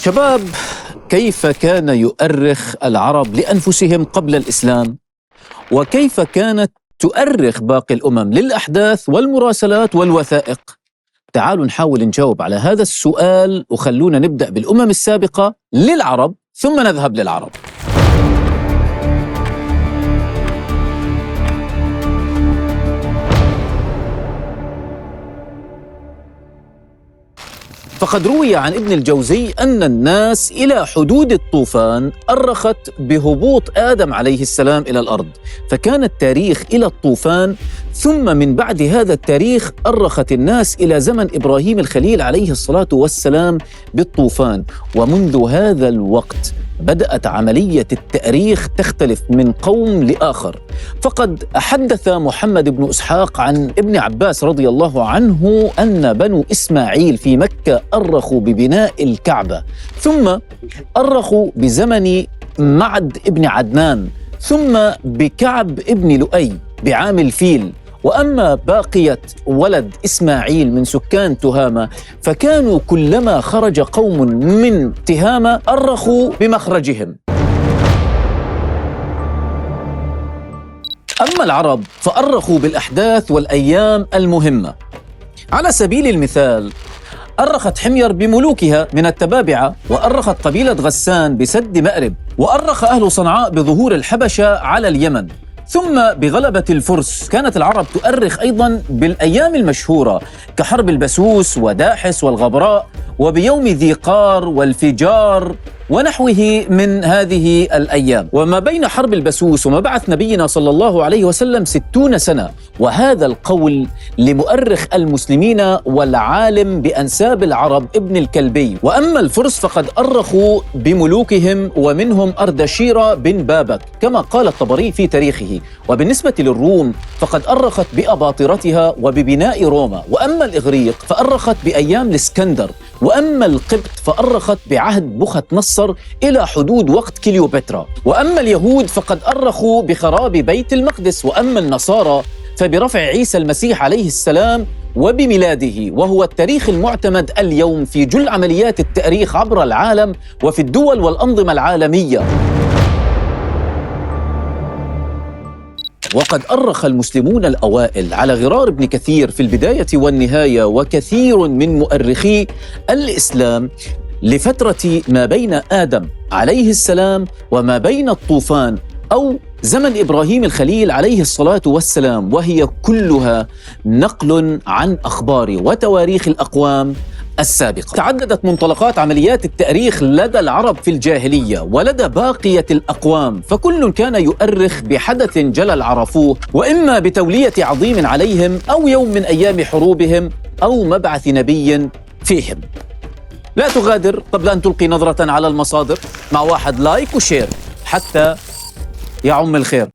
شباب، كيف كان يؤرخ العرب لأنفسهم قبل الإسلام؟ وكيف كانت تؤرخ باقي الأمم للأحداث والمراسلات والوثائق؟ تعالوا نحاول نجاوب على هذا السؤال، وخلونا نبدأ بالأمم السابقة للعرب ثم نذهب للعرب. فقد روي عن ابن الجوزي أن الناس إلى حدود الطوفان أرخت بهبوط آدم عليه السلام إلى الأرض، فكان التاريخ إلى الطوفان، ثم من بعد هذا التاريخ أرخت الناس إلى زمن إبراهيم الخليل عليه الصلاة والسلام بالطوفان. ومنذ هذا الوقت بدأت عملية التأريخ تختلف من قوم لآخر. فقد حدث محمد بن إسحاق عن ابن عباس رضي الله عنه أن بنو إسماعيل في مكة أرخوا ببناء الكعبة، ثم أرخوا بزمن معد ابن عدنان، ثم بكعب ابن لؤي بعام الفيل. وأما باقية ولد إسماعيل من سكان تهامة فكانوا كلما خرج قوم من تهامة أرخوا بمخرجهم. أما العرب فأرخوا بالأحداث والأيام المهمة. على سبيل المثال، أرخت حمير بملوكها من التبابعة، وأرخت قبيلة غسان بسد مأرب، وأرخ أهل صنعاء بظهور الحبشة على اليمن، ثم بغلبة الفرس. كانت العرب تؤرخ أيضاً بالأيام المشهورة كحرب البسوس وداحس والغبراء، وبيوم ذي قار والفجار ونحوه من هذه الأيام. وما بين حرب البسوس ومبعث نبينا صلى الله عليه وسلم 60 سنة، وهذا القول لمؤرخ المسلمين والعالم بأنساب العرب ابن الكلبي. وأما الفرس فقد أرخوا بملوكهم، ومنهم أردشير بن بابك كما قال الطبري في تاريخه. وبالنسبة للروم فقد أرخت بأباطرتها وببناء روما. وأما الإغريق فأرخت بأيام الإسكندر. وأما القبط فأرخت بعهد بخت نصر إلى حدود وقت كليوباترا. وأما اليهود فقد أرخوا بخراب بيت المقدس. وأما النصارى فبرفع عيسى المسيح عليه السلام وبميلاده، وهو التاريخ المعتمد اليوم في جل عمليات التأريخ عبر العالم وفي الدول والأنظمة العالمية. وقد أرخ المسلمون الأوائل على غرار ابن كثير في البداية والنهاية وكثير من مؤرخي الإسلام لفترة ما بين آدم عليه السلام وما بين الطوفان أو زمن إبراهيم الخليل عليه الصلاة والسلام، وهي كلها نقل عن أخبار وتواريخ الأقوام السابقة. تعددت منطلقات عمليات التأريخ لدى العرب في الجاهلية ولدى باقية الأقوام، فكل كان يؤرخ بحدث جلل عرفوه، وإما بتولية عظيم عليهم أو يوم من أيام حروبهم أو مبعث نبي فيهم. لا تغادر قبل أن تلقي نظرة على المصادر مع واحد لايك وشير حتى يعم الخير.